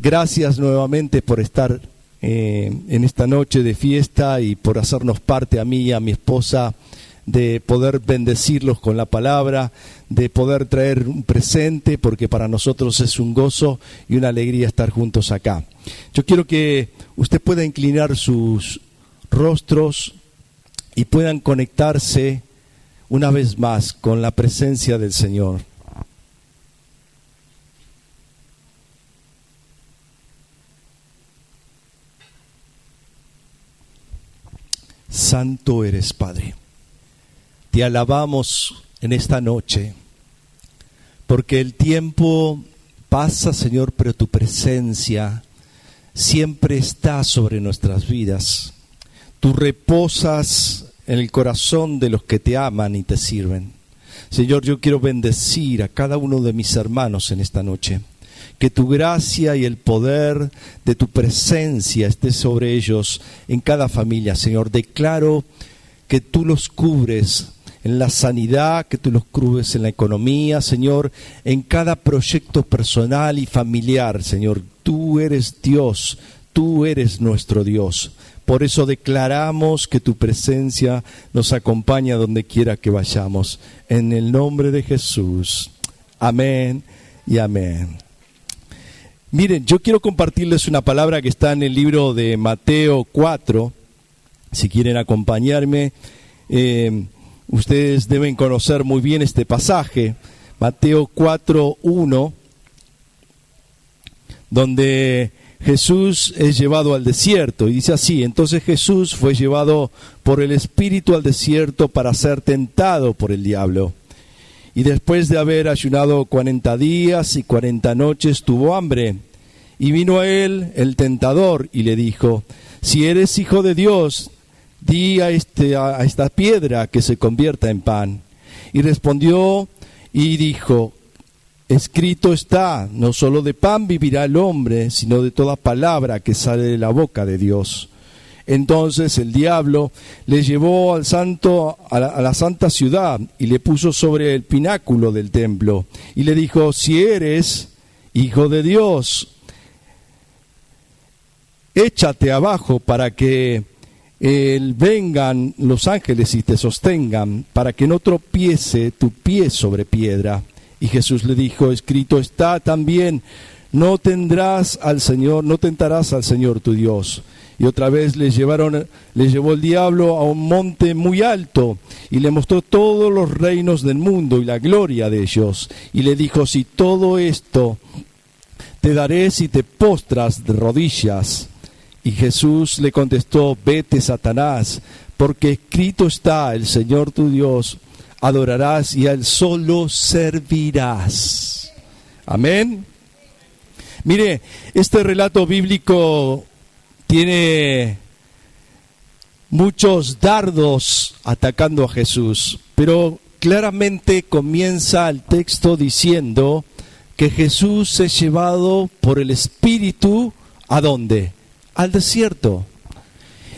Gracias nuevamente por estar en esta noche de fiesta y por hacernos parte a mí y a mi esposa, de poder bendecirlos con la palabra, de poder traer un presente, porque para nosotros es un gozo y una alegría estar juntos acá. Yo quiero que usted pueda inclinar sus rostros y puedan conectarse una vez más con la presencia del Señor. Santo eres, Padre. Te alabamos en esta noche, porque el tiempo pasa, Señor, pero tu presencia siempre está sobre nuestras vidas. Tú reposas en el corazón de los que te aman y te sirven. Señor, yo quiero bendecir a cada uno de mis hermanos en esta noche. Que tu gracia y el poder de tu presencia esté sobre ellos en cada familia, Señor. Declaro que tú los cubres en la sanidad, que tú los cubres en la economía, Señor, en cada proyecto personal y familiar, Señor. Tú eres Dios, tú eres nuestro Dios. Por eso declaramos que tu presencia nos acompaña donde quiera que vayamos. En el nombre de Jesús. Amén y amén. Miren, yo quiero compartirles una palabra que está en el libro de Mateo 4. Si quieren acompañarme, ustedes deben conocer muy bien este pasaje. Mateo 4:1, donde Jesús es llevado al desierto. Y dice así: entonces Jesús fue llevado por el Espíritu al desierto para ser tentado por el diablo. Y después de haber ayunado 40 días y 40 noches, tuvo hambre. Y vino a él el tentador y le dijo: si eres hijo de Dios, di a esta piedra que se convierta en pan. Y respondió y dijo: escrito está, no solo de pan vivirá el hombre, sino de toda palabra que sale de la boca de Dios. Entonces el diablo le llevó a la santa ciudad y le puso sobre el pináculo del templo y le dijo: si eres hijo de Dios, échate abajo para que vengan los ángeles y te sostengan, para que no tropiece tu pie sobre piedra. Y Jesús le dijo: escrito está también, no tentarás al Señor tu Dios. Y otra vez le llevó el diablo a un monte muy alto y le mostró todos los reinos del mundo y la gloria de ellos. Y le dijo: si todo esto te daré si te postras de rodillas. Y Jesús le contestó: vete, Satanás, porque escrito está, el Señor tu Dios adorarás y a él solo servirás. Amén. Mire, este relato bíblico tiene muchos dardos atacando a Jesús, pero claramente comienza el texto diciendo que Jesús es llevado por el Espíritu, ¿a dónde? Al desierto.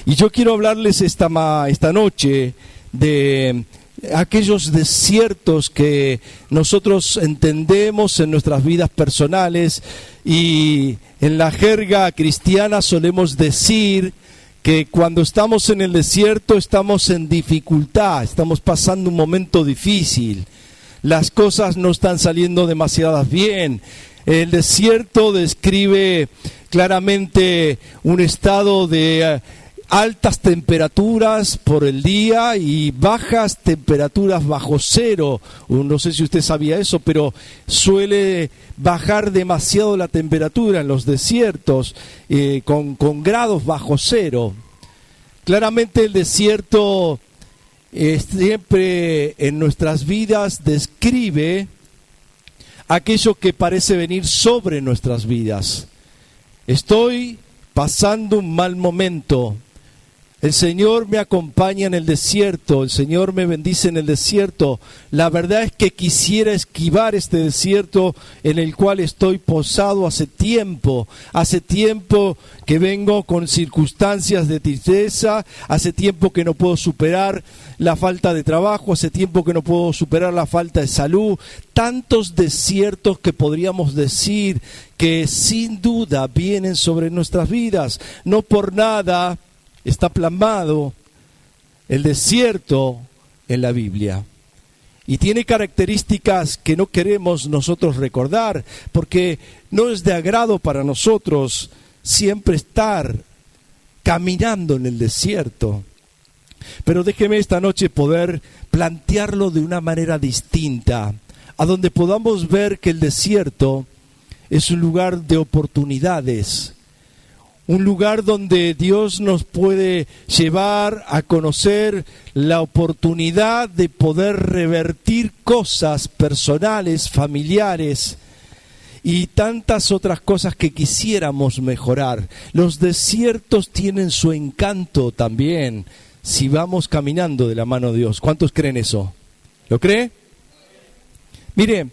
Y yo quiero hablarles esta noche de aquellos desiertos que nosotros entendemos en nuestras vidas personales, y en la jerga cristiana solemos decir que cuando estamos en el desierto estamos en dificultad, estamos pasando un momento difícil, las cosas no están saliendo demasiado bien. El desierto describe claramente un estado de altas temperaturas por el día y bajas temperaturas bajo cero. No sé si usted sabía eso, pero suele bajar demasiado la temperatura en los desiertos, con grados bajo cero. Claramente el desierto siempre en nuestras vidas describe aquello que parece venir sobre nuestras vidas. Estoy pasando un mal momento. El Señor me acompaña en el desierto, el Señor me bendice en el desierto. La verdad es que quisiera esquivar este desierto en el cual estoy posado hace tiempo que vengo con circunstancias de tristeza, hace tiempo que no puedo superar la falta de trabajo, hace tiempo que no puedo superar la falta de salud. Tantos desiertos que podríamos decir que sin duda vienen sobre nuestras vidas. No por nada está plasmado el desierto en la Biblia. Y tiene características que no queremos nosotros recordar, porque no es de agrado para nosotros siempre estar caminando en el desierto. Pero déjeme esta noche poder plantearlo de una manera distinta, a donde podamos ver que el desierto es un lugar de oportunidades, un lugar donde Dios nos puede llevar a conocer la oportunidad de poder revertir cosas personales, familiares y tantas otras cosas que quisiéramos mejorar. Los desiertos tienen su encanto también si vamos caminando de la mano de Dios. ¿Cuántos creen eso? ¿Lo cree? Mire,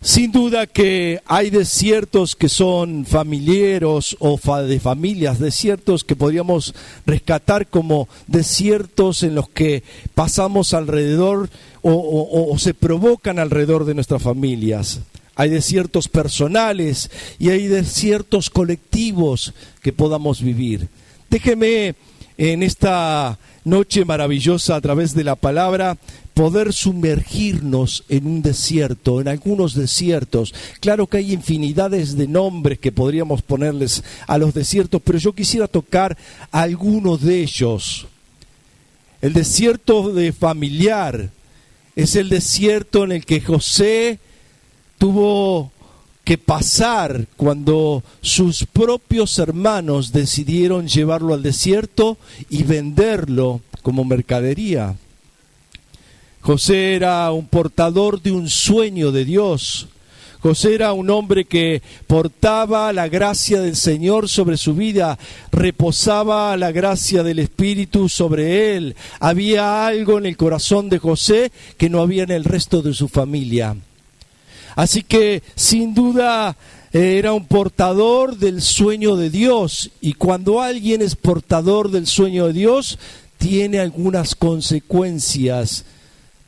sin duda que hay desiertos que son familiares o de familias, desiertos que podríamos rescatar como desiertos en los que pasamos alrededor o se provocan alrededor de nuestras familias. Hay desiertos personales y hay desiertos colectivos que podamos vivir. Déjeme en esta noche maravillosa a través de la palabra poder sumergirnos en un desierto, en algunos desiertos. Claro que hay infinidades de nombres que podríamos ponerles a los desiertos, pero yo quisiera tocar algunos de ellos. El desierto de familiar es el desierto en el que José tuvo que pasar cuando sus propios hermanos decidieron llevarlo al desierto y venderlo como mercadería. José era un portador de un sueño de Dios. José era un hombre que portaba la gracia del Señor sobre su vida, reposaba la gracia del Espíritu sobre él. Había algo en el corazón de José que no había en el resto de su familia. Así que, sin duda, era un portador del sueño de Dios. Y cuando alguien es portador del sueño de Dios, tiene algunas consecuencias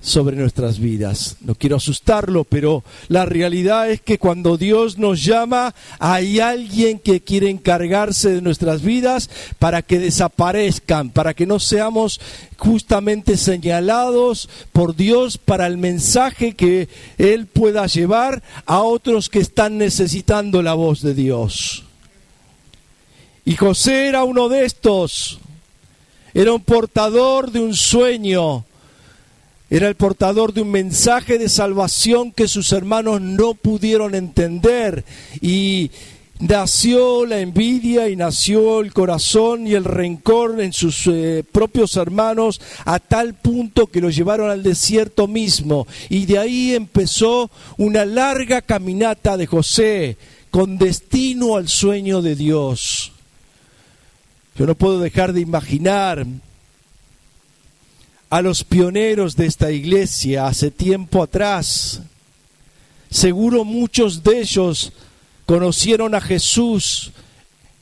sobre nuestras vidas. No quiero asustarlo, pero la realidad es que cuando Dios nos llama, hay alguien que quiere encargarse de nuestras vidas para que desaparezcan, para que no seamos justamente señalados por Dios para el mensaje que Él pueda llevar a otros que están necesitando la voz de Dios. Y José era uno de estos. Era un portador de un sueño. Era el portador de un mensaje de salvación que sus hermanos no pudieron entender. Y nació la envidia y nació el corazón y el rencor en sus propios hermanos a tal punto que lo llevaron al desierto mismo. Y de ahí empezó una larga caminata de José con destino al sueño de Dios. Yo no puedo dejar de imaginar a los pioneros de esta iglesia hace tiempo atrás. Seguro muchos de ellos conocieron a Jesús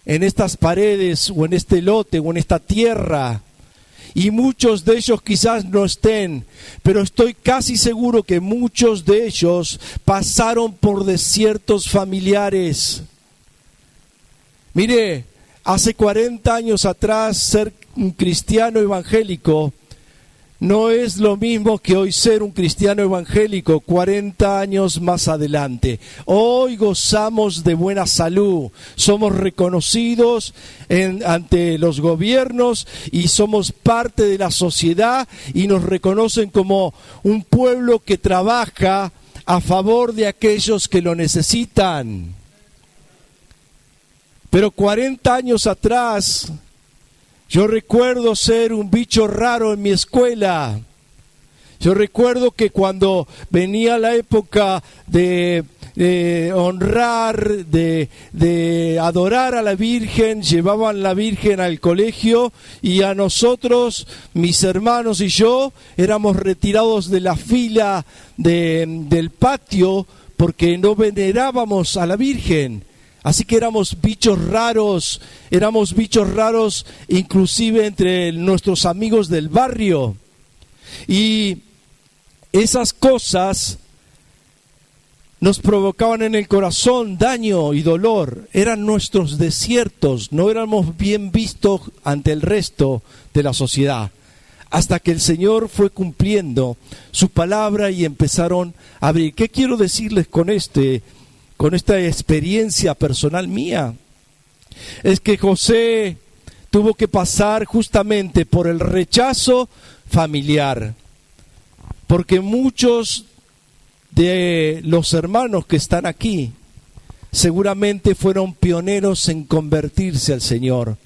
en estas paredes o en este lote o en esta tierra. Y muchos de ellos quizás no estén, pero estoy casi seguro que muchos de ellos pasaron por desiertos familiares. Mire, hace 40 años atrás ser un cristiano evangélico no es lo mismo que hoy ser un cristiano evangélico 40 años más adelante. Hoy gozamos de buena salud, somos reconocidos ante los gobiernos y somos parte de la sociedad y nos reconocen como un pueblo que trabaja a favor de aquellos que lo necesitan. Pero 40 años atrás, yo recuerdo ser un bicho raro en mi escuela. Yo recuerdo que cuando venía la época de honrar, de adorar a la Virgen, llevaban la Virgen al colegio y a nosotros, mis hermanos y yo, éramos retirados de la fila del patio porque no venerábamos a la Virgen. Así que éramos bichos raros inclusive entre nuestros amigos del barrio. Y esas cosas nos provocaban en el corazón daño y dolor. Eran nuestros desiertos, no éramos bien vistos ante el resto de la sociedad. Hasta que el Señor fue cumpliendo su palabra y empezaron a abrir. ¿Qué quiero decirles con esta experiencia personal mía? Es que José tuvo que pasar justamente por el rechazo familiar. Porque muchos de los hermanos que están aquí seguramente fueron pioneros en convertirse al Señor.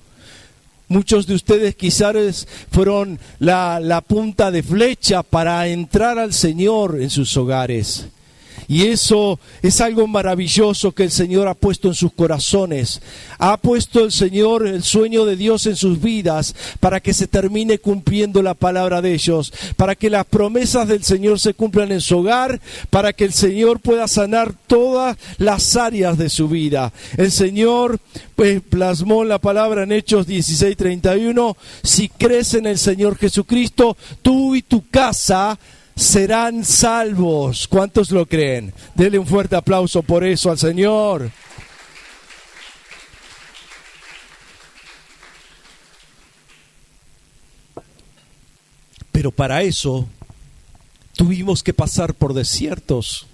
Muchos de ustedes quizás fueron la punta de flecha para entrar al Señor en sus hogares. Y eso es algo maravilloso que el Señor ha puesto en sus corazones. Ha puesto el Señor el sueño de Dios en sus vidas para que se termine cumpliendo la palabra de ellos, para que las promesas del Señor se cumplan en su hogar, para que el Señor pueda sanar todas las áreas de su vida. El Señor pues plasmó la palabra en Hechos 16:31: si crees en el Señor Jesucristo, tú y tu casa serán salvos. ¿Cuántos lo creen? Denle un fuerte aplauso por eso al Señor. Pero para eso tuvimos que pasar por desiertos.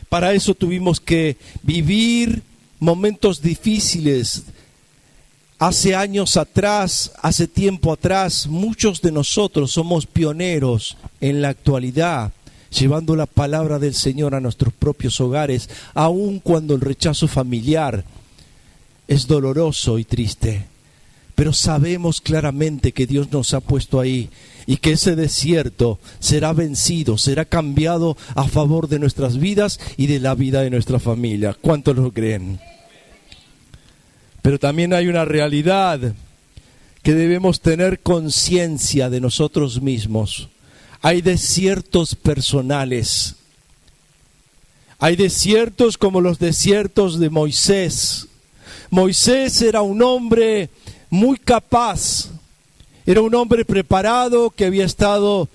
Para eso tuvimos que vivir momentos difíciles. Hace años atrás, hace tiempo atrás, muchos de nosotros somos pioneros en la actualidad, llevando la palabra del Señor a nuestros propios hogares, aun cuando el rechazo familiar es doloroso y triste. Pero sabemos claramente que Dios nos ha puesto ahí y que ese desierto será vencido, será cambiado a favor de nuestras vidas y de la vida de nuestra familia. ¿Cuántos lo creen? Pero también hay una realidad que debemos tener conciencia de nosotros mismos. Hay desiertos personales. Hay desiertos como los desiertos de Moisés. Moisés era un hombre muy capaz. Era un hombre preparado que había estado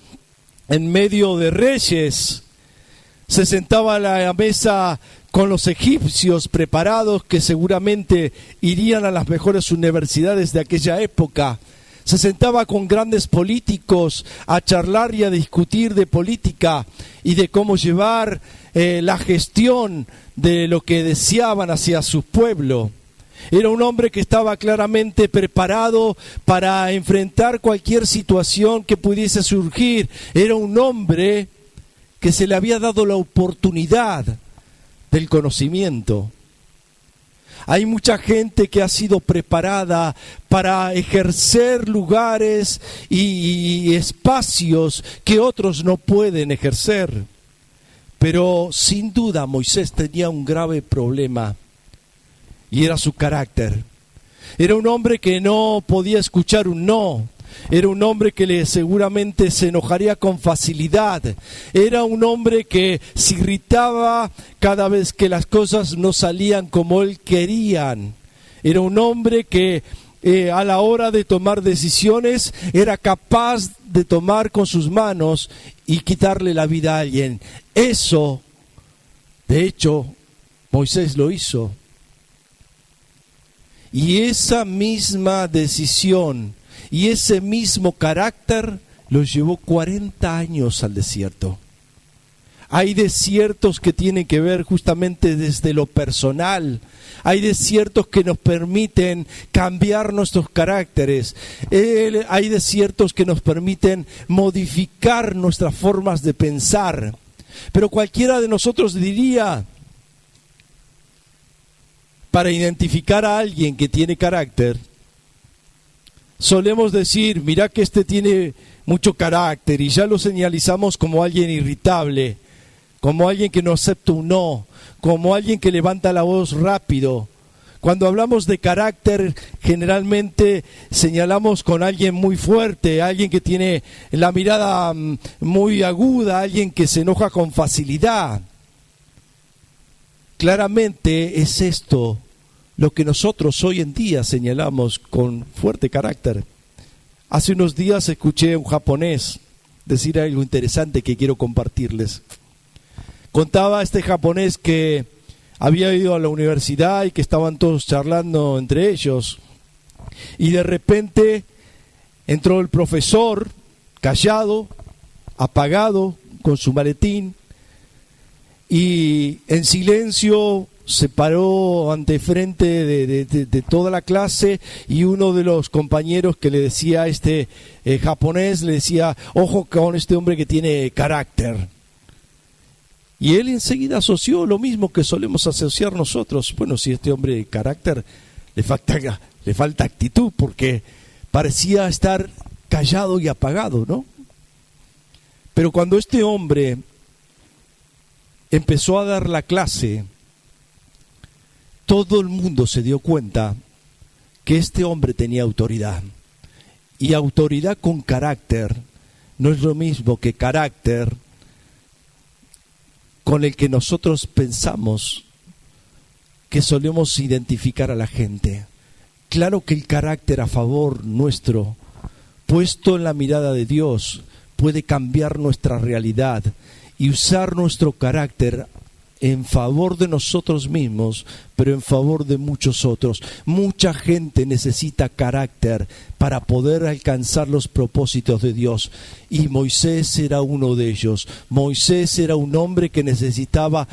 en medio de reyes. Se sentaba a la mesa con los egipcios preparados que seguramente irían a las mejores universidades de aquella época. Se sentaba con grandes políticos a charlar y a discutir de política y de cómo llevar la gestión de lo que deseaban hacia su pueblo. Era un hombre que estaba claramente preparado para enfrentar cualquier situación que pudiese surgir. Era un hombre que se le había dado la oportunidad del conocimiento. Hay mucha gente que ha sido preparada para ejercer lugares y espacios que otros no pueden ejercer. Pero sin duda Moisés tenía un grave problema y era su carácter. Era un hombre que no podía escuchar un no. Era un hombre que seguramente se enojaría con facilidad. Era un hombre que se irritaba cada vez que las cosas no salían como él querían. Era un hombre que a la hora de tomar decisiones era capaz de tomar con sus manos y quitarle la vida a alguien. Eso, de hecho, Moisés lo hizo. Y esa misma decisión y ese mismo carácter los llevó 40 años al desierto. Hay desiertos que tienen que ver justamente desde lo personal. Hay desiertos que nos permiten cambiar nuestros caracteres. Hay desiertos que nos permiten modificar nuestras formas de pensar. Pero cualquiera de nosotros diría, para identificar a alguien que tiene carácter, solemos decir, mirá que este tiene mucho carácter y ya lo señalizamos como alguien irritable, como alguien que no acepta un no, como alguien que levanta la voz rápido. Cuando hablamos de carácter, generalmente señalamos con alguien muy fuerte, alguien que tiene la mirada muy aguda, alguien que se enoja con facilidad. Claramente es esto lo que nosotros hoy en día señalamos con fuerte carácter. Hace unos días escuché a un japonés decir algo interesante que quiero compartirles. Contaba este japonés que había ido a la universidad y que estaban todos charlando entre ellos. Y de repente entró el profesor, callado, apagado, con su maletín, y en silencio se paró ante frente de toda la clase, y uno de los compañeros que le decía a este japonés, le decía: ojo con este hombre que tiene carácter. Y él enseguida asoció lo mismo que solemos asociar nosotros. Bueno, si este hombre de carácter le falta actitud, porque parecía estar callado y apagado, ¿no? Pero cuando este hombre empezó a dar la clase, todo el mundo se dio cuenta que este hombre tenía autoridad. Y autoridad con carácter no es lo mismo que carácter con el que nosotros pensamos que solemos identificar a la gente. Claro que el carácter a favor nuestro, puesto en la mirada de Dios, puede cambiar nuestra realidad y usar nuestro carácter en favor de nosotros mismos, pero en favor de muchos otros. Mucha gente necesita carácter para poder alcanzar los propósitos de Dios, y Moisés era uno de ellos. Moisés era un hombre que necesitaba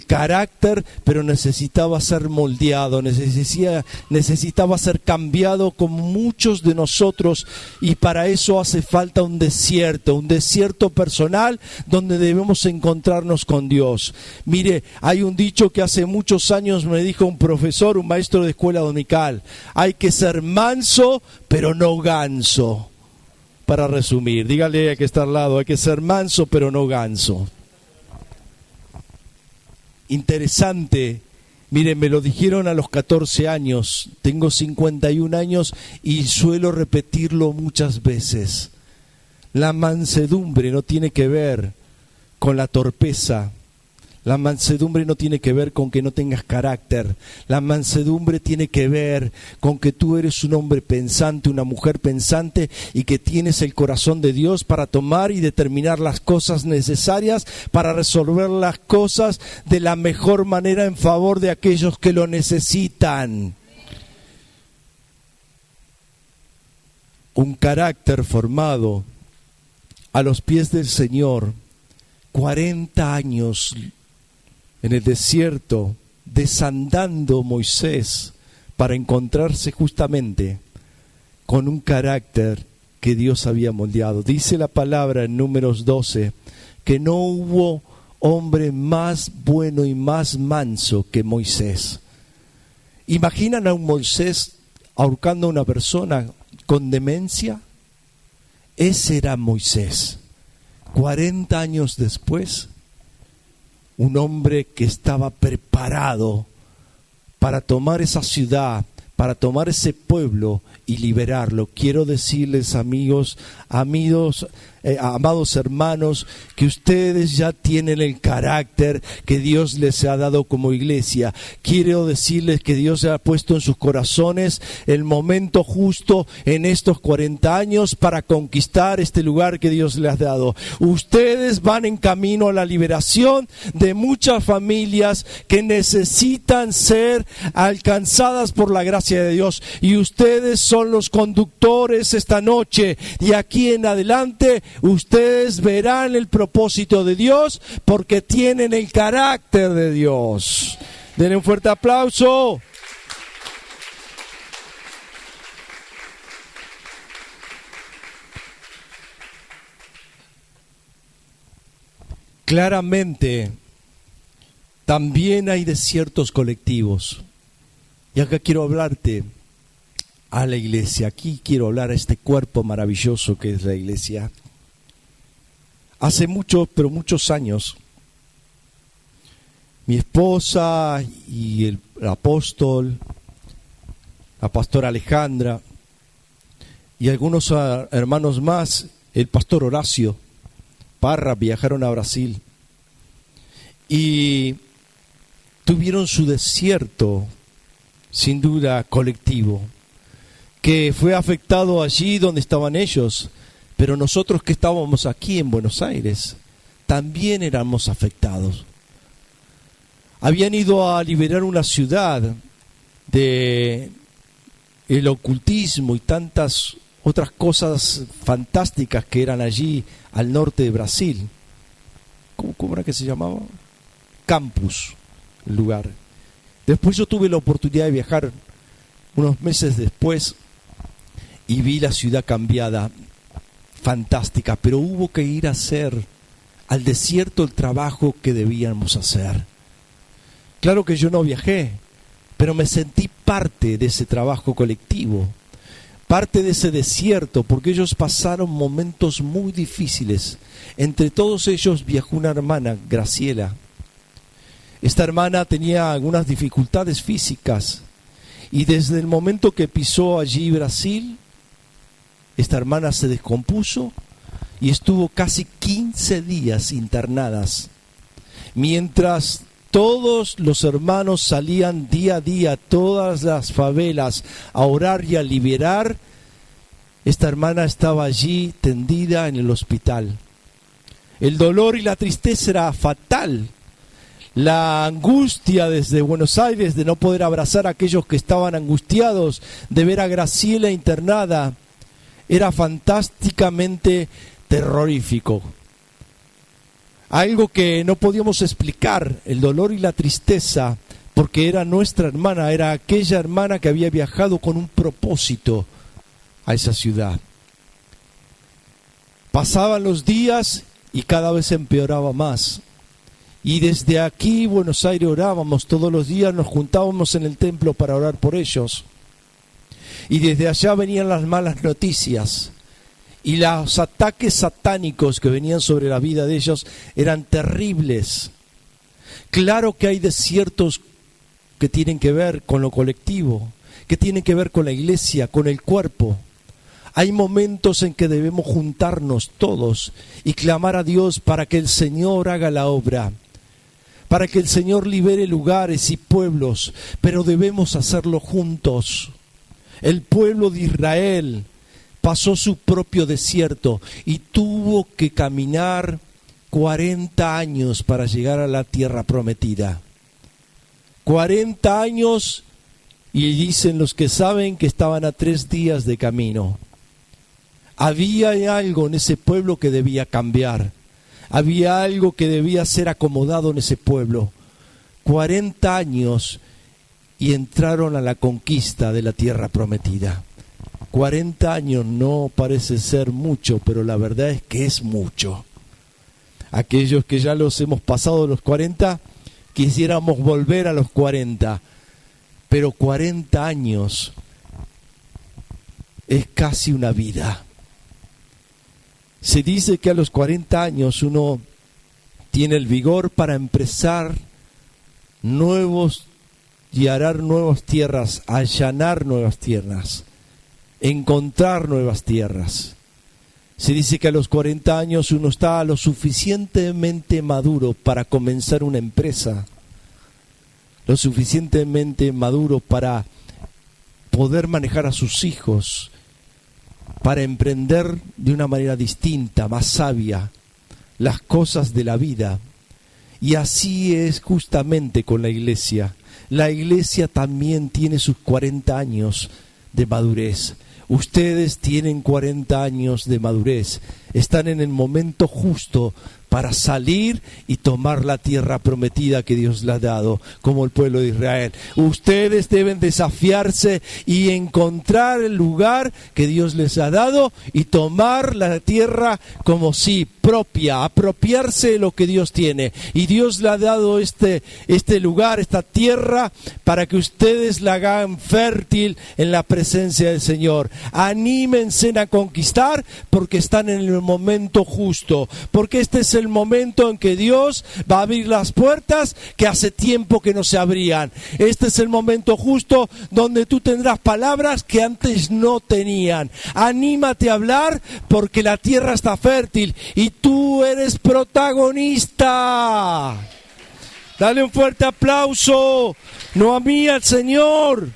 carácter, pero necesitaba ser moldeado, necesitaba ser cambiado como muchos de nosotros, y para eso hace falta un desierto personal donde debemos encontrarnos con Dios. Mire, hay un dicho que hace muchos años me dijo un profesor, un maestro de escuela dominical: hay que ser manso, pero no ganso. Para resumir, dígale a que está al lado: hay que ser manso, pero no ganso. Interesante. Miren, me lo dijeron a los 14 años, tengo 51 años y suelo repetirlo muchas veces. La mansedumbre no tiene que ver con la torpeza. La mansedumbre no tiene que ver con que no tengas carácter. La mansedumbre tiene que ver con que tú eres un hombre pensante, una mujer pensante, y que tienes el corazón de Dios para tomar y determinar las cosas necesarias para resolver las cosas de la mejor manera en favor de aquellos que lo necesitan. Un carácter formado a los pies del Señor, 40 años en el desierto, desandando Moisés para encontrarse justamente con un carácter que Dios había moldeado. Dice la palabra en Números 12 que no hubo hombre más bueno y más manso que Moisés. ¿Imaginan a un Moisés ahorcando a una persona con demencia? Ese era Moisés. 40 años después, un hombre que estaba preparado para tomar esa ciudad, para tomar ese pueblo y liberarlo. Quiero decirles, amados hermanos, que ustedes ya tienen el carácter que Dios les ha dado como iglesia. Quiero decirles que Dios ha puesto en sus corazones el momento justo en estos 40 años para conquistar este lugar que Dios les ha dado. Ustedes van en camino a la liberación de muchas familias que necesitan ser alcanzadas por la gracia de Dios, y ustedes son los conductores esta noche. De aquí en adelante ustedes verán el propósito de Dios porque tienen el carácter de Dios. Denle un fuerte aplauso. Claramente, también hay desiertos colectivos. Y acá quiero hablarte a la iglesia. Aquí quiero hablar a este cuerpo maravilloso que es la iglesia. Hace muchos años, mi esposa y el apóstol, la pastora Alejandra y algunos hermanos más, el pastor Horacio Parra, viajaron a Brasil y tuvieron su desierto, sin duda colectivo, que fue afectado allí donde estaban ellos, pero nosotros que estábamos aquí en Buenos Aires también éramos afectados. Habían ido a liberar una ciudad de el ocultismo y tantas otras cosas fantásticas que eran allí al norte de Brasil. ¿Cómo era que se llamaba? Campus, el lugar. Después yo tuve la oportunidad de viajar unos meses después y vi la ciudad cambiada, fantástica, pero hubo que ir a hacer al desierto el trabajo que debíamos hacer. Claro que yo no viajé, pero me sentí parte de ese trabajo colectivo, parte de ese desierto, porque ellos pasaron momentos muy difíciles. Entre todos ellos viajó una hermana, Graciela. Esta hermana tenía algunas dificultades físicas y desde el momento que pisó allí Brasil, esta hermana se descompuso y estuvo casi 15 días internadas. Mientras todos los hermanos salían día a día a todas las favelas a orar y a liberar, esta hermana estaba allí tendida en el hospital. El dolor y la tristeza era fatal. La angustia desde Buenos Aires de no poder abrazar a aquellos que estaban angustiados, de ver a Graciela internada, era fantásticamente terrorífico. Algo que no podíamos explicar, el dolor y la tristeza, porque era nuestra hermana, era aquella hermana que había viajado con un propósito a esa ciudad. Pasaban los días y cada vez empeoraba más. Y desde aquí, Buenos Aires, orábamos todos los días, nos juntábamos en el templo para orar por ellos. Y desde allá venían las malas noticias. Y los ataques satánicos que venían sobre la vida de ellos eran terribles. Claro que hay desiertos que tienen que ver con lo colectivo, que tienen que ver con la iglesia, con el cuerpo. Hay momentos en que debemos juntarnos todos y clamar a Dios para que el Señor haga la obra, para que el Señor libere lugares y pueblos, pero debemos hacerlo juntos. El pueblo de Israel pasó su propio desierto y tuvo que caminar 40 años para llegar a la tierra prometida. 40 años, y dicen los que saben que estaban a 3 días de camino. Había algo en ese pueblo que debía cambiar. Había algo que debía ser acomodado en ese pueblo. 40 años y entraron a la conquista de la tierra prometida. 40 años no parece ser mucho, pero la verdad es que es mucho. Aquellos que ya los hemos pasado los 40, quisiéramos volver a los 40, pero 40 años es casi una vida. Se dice que a los 40 años uno tiene el vigor para empezar nuevos y arar nuevas tierras, allanar nuevas tierras, encontrar nuevas tierras. Se dice que a los 40 años uno está lo suficientemente maduro para comenzar una empresa, lo suficientemente maduro para poder manejar a sus hijos, para emprender de una manera distinta, más sabia, las cosas de la vida. Y así es justamente con la iglesia. La iglesia también tiene sus 40 años de madurez. Ustedes tienen 40 años de madurez están en el momento justo para salir y tomar la tierra prometida que Dios les ha dado, como el pueblo de Israel. Ustedes deben desafiarse y encontrar el lugar que Dios les ha dado y tomar la tierra como sí, propia, apropiarse de lo que Dios tiene. Y Dios le ha dado este lugar, esta tierra, para que ustedes la hagan fértil en la presencia del Señor. Anímense a conquistar porque están en el momento justo, porque este es el momento en que Dios va a abrir las puertas que hace tiempo que no se abrían. Este es el momento justo donde tú tendrás palabras que antes no tenían. Anímate a hablar porque la tierra está fértil y tú eres protagonista. Dale un fuerte aplauso, no a mí, al Señor.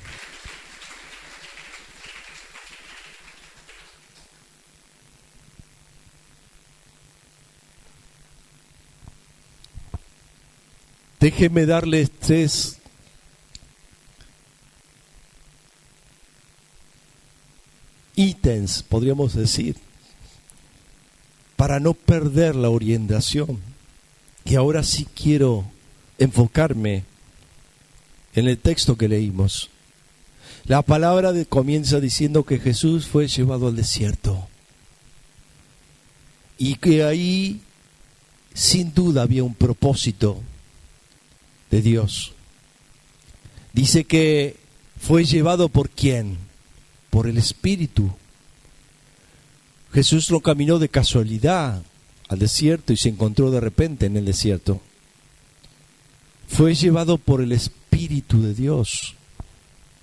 Déjeme darles 3 ítems, podríamos decir, para no perder la orientación. Y ahora sí quiero enfocarme en el texto que leímos. La palabra comienza diciendo que Jesús fue llevado al desierto y que ahí sin duda había un propósito de Dios. Dice que fue llevado ¿por quién? Por el Espíritu. Jesús no caminó de casualidad al desierto y se encontró de repente en el desierto. Fue llevado por el Espíritu de Dios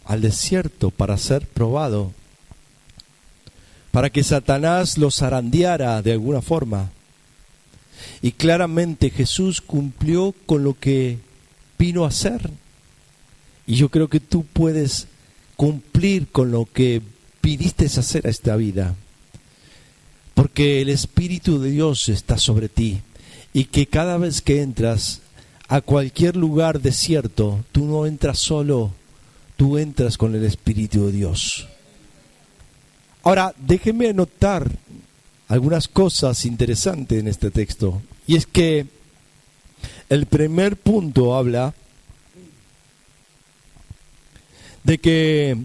al desierto para ser probado, para que Satanás lo zarandeara de alguna forma. Y claramente Jesús cumplió con lo que vino a hacer. Y yo creo que tú puedes cumplir con lo que viniste a hacer a esta vida, porque el Espíritu de Dios está sobre ti, y que cada vez que entras a cualquier lugar desierto, tú no entras solo, tú entras con el Espíritu de Dios. Ahora, déjeme anotar algunas cosas interesantes en este texto, y es que el primer punto habla de que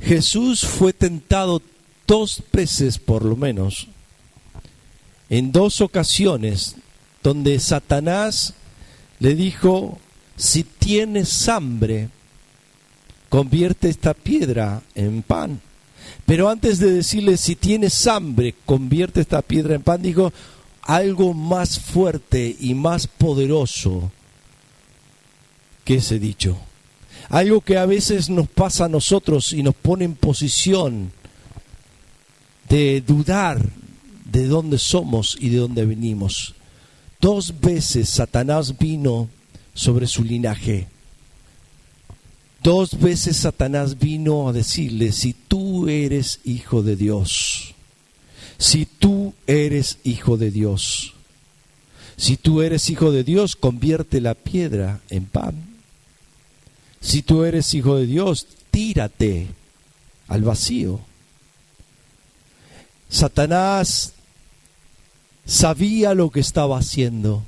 Jesús fue tentado 2 veces por lo menos, en 2 ocasiones, donde Satanás le dijo: si tienes hambre, convierte esta piedra en pan. Pero antes de decirle si tienes hambre, convierte esta piedra en pan, dijo algo más fuerte y más poderoso que ese dicho. Algo que a veces nos pasa a nosotros y nos pone en posición de dudar de dónde somos y de dónde venimos. 2 veces Satanás vino sobre su linaje. 2 veces Satanás vino a decirle: si tú eres hijo de Dios, si tú eres hijo de Dios, si tú eres hijo de Dios, convierte la piedra en pan. Si tú eres hijo de Dios, tírate al vacío. Satanás sabía lo que estaba haciendo.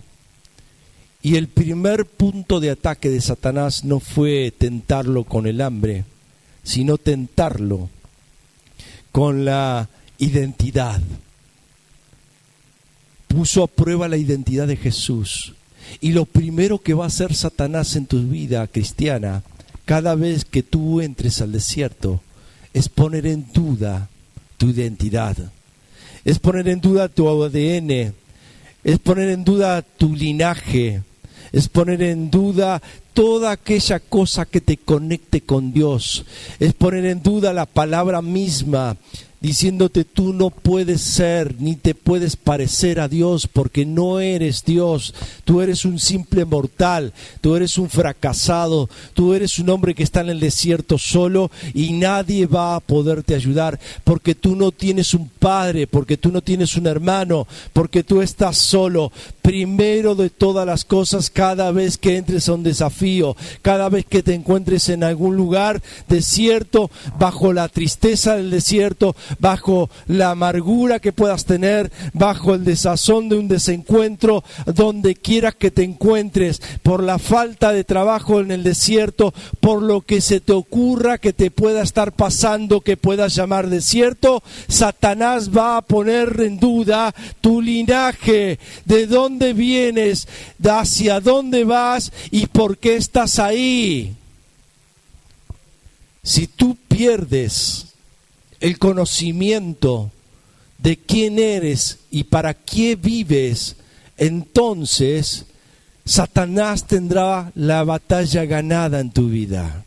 Y el primer punto de ataque de Satanás no fue tentarlo con el hambre, sino tentarlo con la identidad. Puso a prueba la identidad de Jesús. Y lo primero que va a hacer Satanás en tu vida cristiana, cada vez que tú entres al desierto, es poner en duda tu identidad. Es poner en duda tu ADN. Es poner en duda tu linaje. Es poner en duda toda aquella cosa que te conecte con Dios. Es poner en duda la palabra misma, diciéndote: tú no puedes ser ni te puedes parecer a Dios porque no eres Dios. Tú eres un simple mortal, tú eres un fracasado, tú eres un hombre que está en el desierto solo y nadie va a poderte ayudar porque tú no tienes un padre, porque tú no tienes un hermano, porque tú estás solo. Primero de todas las cosas, cada vez que entres a un desafío, cada vez que te encuentres en algún lugar desierto, bajo la tristeza del desierto, bajo la amargura que puedas tener, bajo el desazón de un desencuentro, donde quieras que te encuentres, por la falta de trabajo en el desierto, por lo que se te ocurra que te pueda estar pasando, que puedas llamar desierto, Satanás va a poner en duda tu linaje, de dónde vienes, hacia dónde vas y por qué estás ahí. Si tú pierdes el conocimiento de quién eres y para qué vives, entonces Satanás tendrá la batalla ganada en tu vida.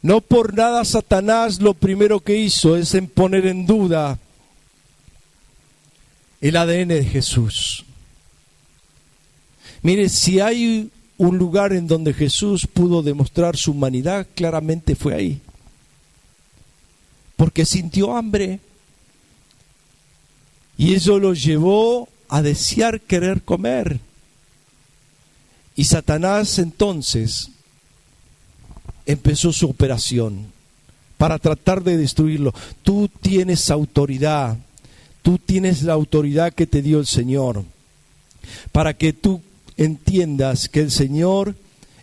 No por nada Satanás lo primero que hizo es en poner en duda el ADN de Jesús. Mire, si hay un lugar en donde Jesús pudo demostrar su humanidad, claramente fue ahí. Porque sintió hambre y eso lo llevó a desear querer comer. Y Satanás entonces empezó su operación para tratar de destruirlo. Tú tienes autoridad, tú tienes la autoridad que te dio el Señor, para que tú entiendas que el Señor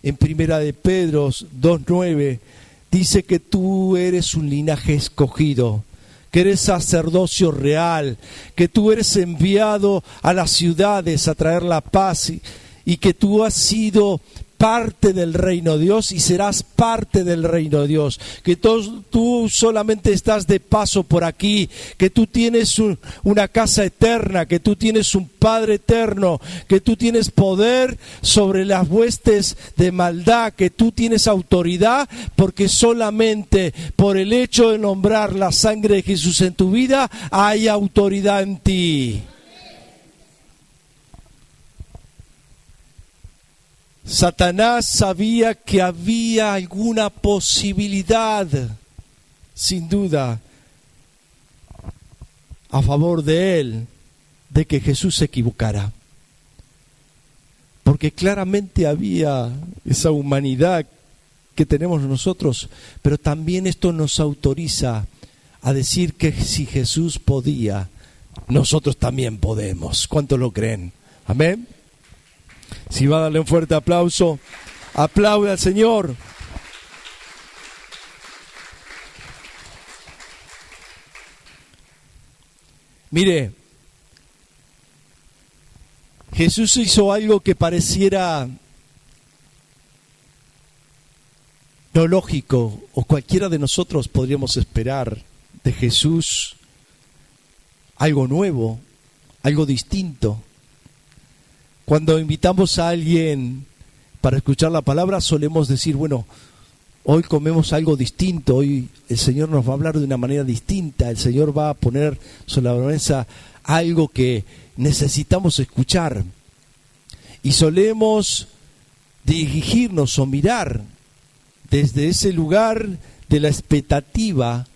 en Primera de Pedro 2:9 dice que tú eres un linaje escogido, que eres sacerdocio real, que tú eres enviado a las ciudades a traer la paz y que tú has sido parte del reino de Dios y serás parte del reino de Dios, que tú solamente estás de paso por aquí, que tú tienes una casa eterna, que tú tienes un Padre eterno, que tú tienes poder sobre las huestes de maldad, que tú tienes autoridad, porque solamente por el hecho de nombrar la sangre de Jesús en tu vida hay autoridad en ti. Satanás sabía que había alguna posibilidad, sin duda, a favor de él, de que Jesús se equivocara. Porque claramente había esa humanidad que tenemos nosotros, pero también esto nos autoriza a decir que si Jesús podía, nosotros también podemos. ¿Cuántos lo creen? Amén. Si va a darle un fuerte aplauso, aplaude al Señor. Mire, Jesús hizo algo que pareciera no lógico, o cualquiera de nosotros podríamos esperar de Jesús algo nuevo, algo distinto. Cuando invitamos a alguien para escuchar la palabra, solemos decir, bueno, hoy comemos algo distinto, hoy el Señor nos va a hablar de una manera distinta, el Señor va a poner sobre la mesa algo que necesitamos escuchar. Y solemos dirigirnos o mirar desde ese lugar de la expectativa.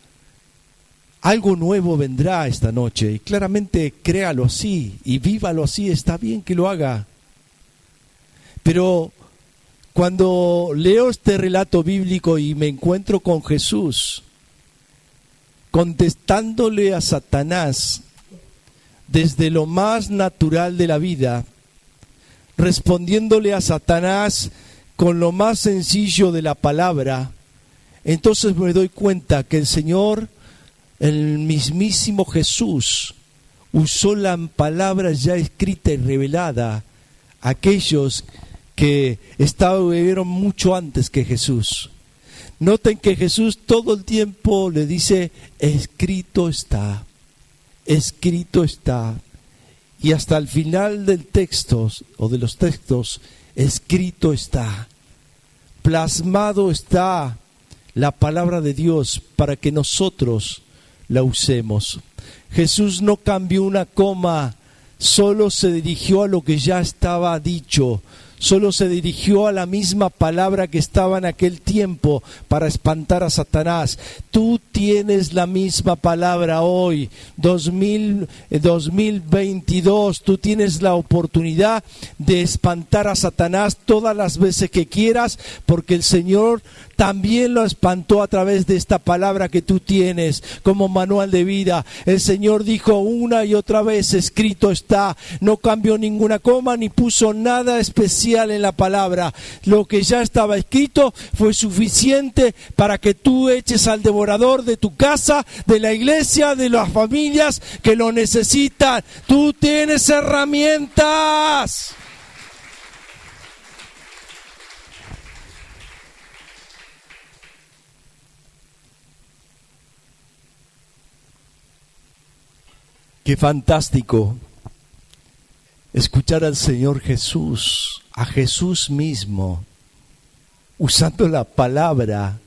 Algo nuevo vendrá esta noche y claramente créalo así y vívalo así, está bien que lo haga. Pero cuando leo este relato bíblico y me encuentro con Jesús contestándole a Satanás desde lo más natural de la vida, respondiéndole a Satanás con lo más sencillo de la palabra, entonces me doy cuenta que el Señor, el mismísimo Jesús, usó la palabra ya escrita y revelada a aquellos que vivieron mucho antes que Jesús. Noten que Jesús todo el tiempo le dice, escrito está, escrito está. Y hasta el final del texto o de los textos, escrito está, plasmado está la palabra de Dios para que nosotros la usemos. Jesús no cambió una coma, solo se dirigió a lo que ya estaba dicho, solo se dirigió a la misma palabra que estaba en aquel tiempo para espantar a Satanás. Tú tienes la misma palabra hoy, 2022. Tú tienes la oportunidad de espantar a Satanás todas las veces que quieras, porque el Señor también lo espantó a través de esta palabra que tú tienes como manual de vida. El Señor dijo una y otra vez, escrito está. No cambió ninguna coma ni puso nada especial en la palabra. Lo que ya estaba escrito fue suficiente para que tú eches al devorador de tu casa, de la iglesia, de las familias que lo necesitan. Tú tienes herramientas. Qué fantástico escuchar al Señor Jesús, a Jesús mismo, usando la palabra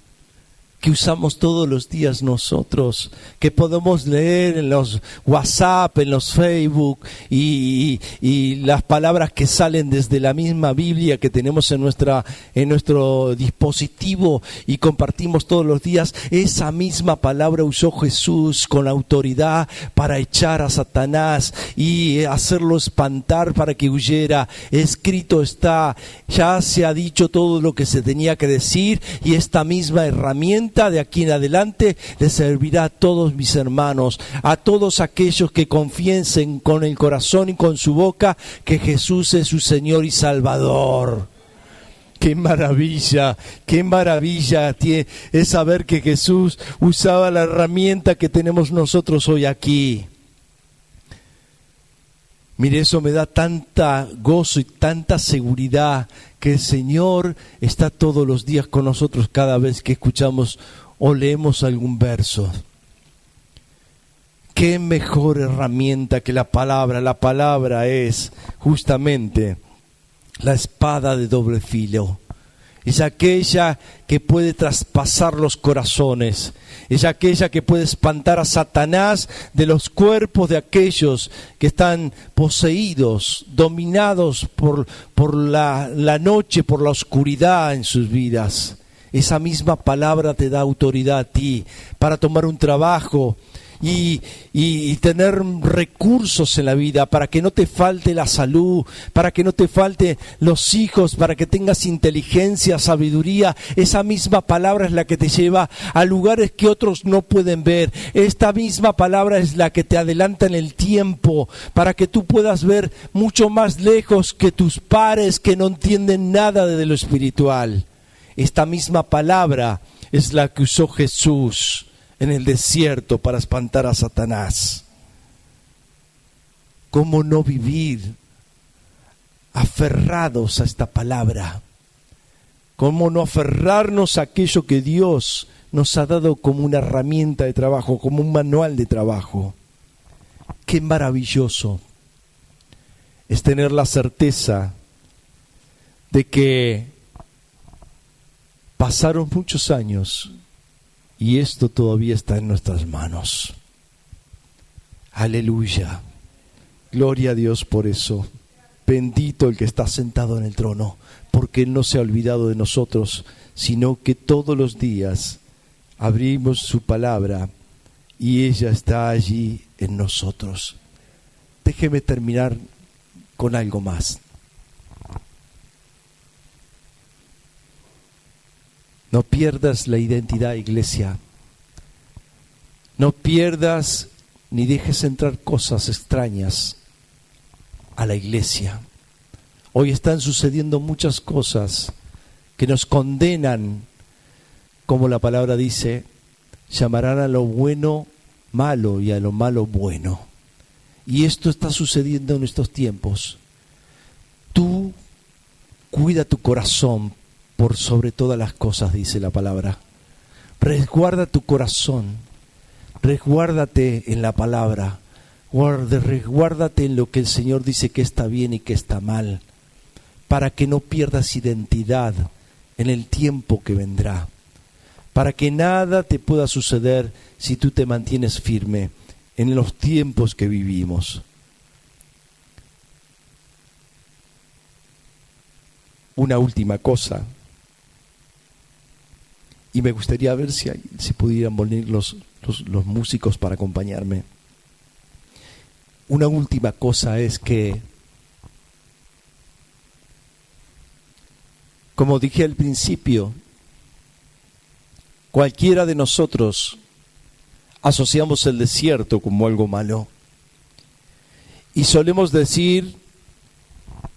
que usamos todos los días nosotros, que podemos leer en los WhatsApp, en los Facebook y las palabras que salen desde la misma Biblia que tenemos en nuestro dispositivo y compartimos todos los días. Esa misma palabra usó Jesús con autoridad para echar a Satanás y hacerlo espantar para que huyera. Escrito está, ya se ha dicho todo lo que se tenía que decir, y esta misma herramienta de aquí en adelante les servirá a todos mis hermanos, a todos aquellos que confiesen con el corazón y con su boca que Jesús es su Señor y Salvador. Qué maravilla es saber que Jesús usaba la herramienta que tenemos nosotros hoy aquí. Mire, eso me da tanta gozo y tanta seguridad que el Señor está todos los días con nosotros cada vez que escuchamos o leemos algún verso. Qué mejor herramienta que la palabra. La palabra es justamente la espada de doble filo. Es aquella que puede traspasar los corazones. Es aquella que puede espantar a Satanás de los cuerpos de aquellos que están poseídos, dominados por la noche, por la oscuridad en sus vidas. Esa misma palabra te da autoridad a ti para tomar un trabajo y tener recursos en la vida, para que no te falte la salud, para que no te falte los hijos, para que tengas inteligencia, sabiduría. Esa misma palabra es la que te lleva a lugares que otros no pueden ver. Esta misma palabra es la que te adelanta en el tiempo, para que tú puedas ver mucho más lejos que tus pares que no entienden nada de lo espiritual. Esta misma palabra es la que usó Jesús en el desierto para espantar a Satanás. ¿Cómo no vivir aferrados a esta palabra? ¿Cómo no aferrarnos a aquello que Dios nos ha dado como una herramienta de trabajo, como un manual de trabajo? Qué maravilloso es tener la certeza de que pasaron muchos años y esto todavía está en nuestras manos. Aleluya. Gloria a Dios por eso. Bendito el que está sentado en el trono, porque Él no se ha olvidado de nosotros, sino que todos los días abrimos su palabra y ella está allí en nosotros. Déjeme terminar con algo más. No pierdas la identidad, iglesia. No pierdas ni dejes entrar cosas extrañas a la iglesia. Hoy están sucediendo muchas cosas que nos condenan, como la palabra dice, llamarán a lo bueno malo y a lo malo bueno. Y esto está sucediendo en estos tiempos. Tú cuida tu corazón por sobre todas las cosas, dice la palabra. Resguarda tu corazón, resguárdate en la palabra, resguárdate en lo que el Señor dice que está bien y que está mal, para que no pierdas identidad en el tiempo que vendrá, para que nada te pueda suceder si tú te mantienes firme en los tiempos que vivimos. una última cosa. Y me gustaría ver si pudieran venir los músicos para acompañarme. Una última cosa es que, como dije al principio, cualquiera de nosotros asociamos el desierto como algo malo. Y solemos decir,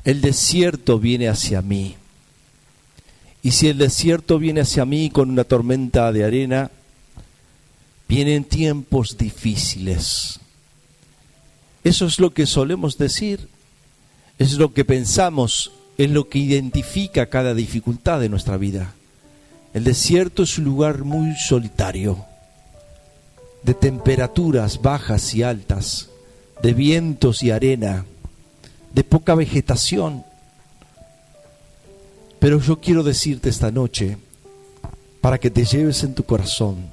el desierto viene hacia mí. Y si el desierto viene hacia mí con una tormenta de arena, vienen tiempos difíciles. Eso es lo que solemos decir, es lo que pensamos, es lo que identifica cada dificultad de nuestra vida. El desierto es un lugar muy solitario, de temperaturas bajas y altas, de vientos y arena, de poca vegetación. Pero yo quiero decirte esta noche, para que te lleves en tu corazón,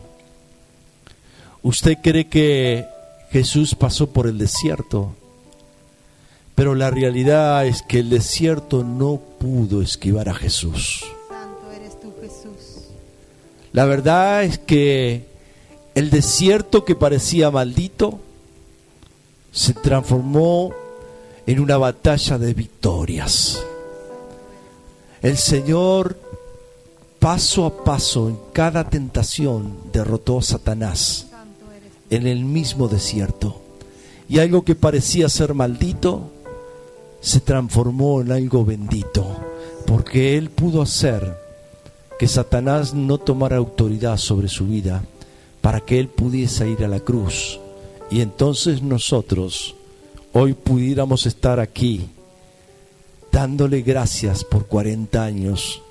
usted cree que Jesús pasó por el desierto, pero la realidad es que el desierto no pudo esquivar a Jesús. Santo eres tú, Jesús. La verdad es que el desierto que parecía maldito se transformó en una batalla de victorias. El Señor, paso a paso, en cada tentación, derrotó a Satanás en el mismo desierto. Y algo que parecía ser maldito se transformó en algo bendito, porque Él pudo hacer que Satanás no tomara autoridad sobre su vida, para que Él pudiese ir a la cruz. Y entonces nosotros hoy pudiéramos estar aquí dándole gracias por 40 años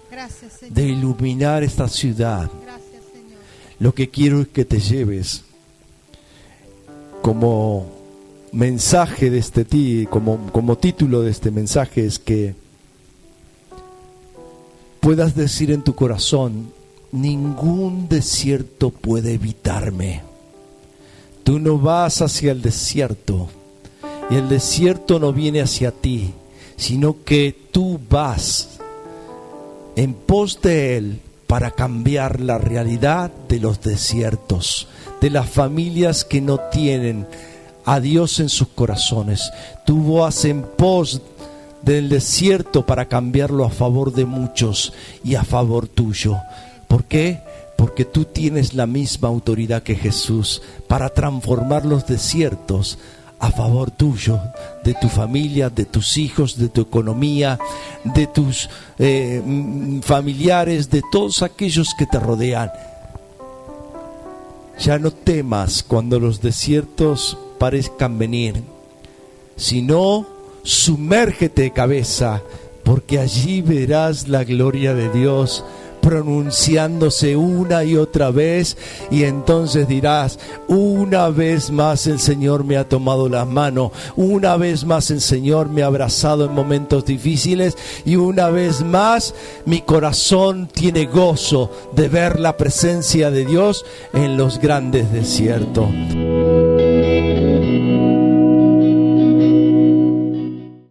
de iluminar esta ciudad. Gracias, Señor. Lo que quiero es que te lleves como mensaje de como título de este mensaje, es que puedas decir en tu corazón: ningún desierto puede evitarme. Tú no vas hacia el desierto, y el desierto no viene hacia ti, sino que tú vas en pos de Él para cambiar la realidad de los desiertos, de las familias que no tienen a Dios en sus corazones. Tú vas en pos del desierto para cambiarlo a favor de muchos y a favor tuyo. ¿Por qué? Porque tú tienes la misma autoridad que Jesús para transformar los desiertos a favor tuyo, de tu familia, de tus hijos, de tu economía, de tus familiares, de todos aquellos que te rodean. Ya no temas cuando los desiertos parezcan venir, sino sumérgete de cabeza, porque allí verás la gloria de Dios pronunciándose una y otra vez, y entonces dirás: una vez más el Señor me ha tomado las manos, una vez más el Señor me ha abrazado en momentos difíciles, y una vez más mi corazón tiene gozo de ver la presencia de Dios en los grandes desiertos.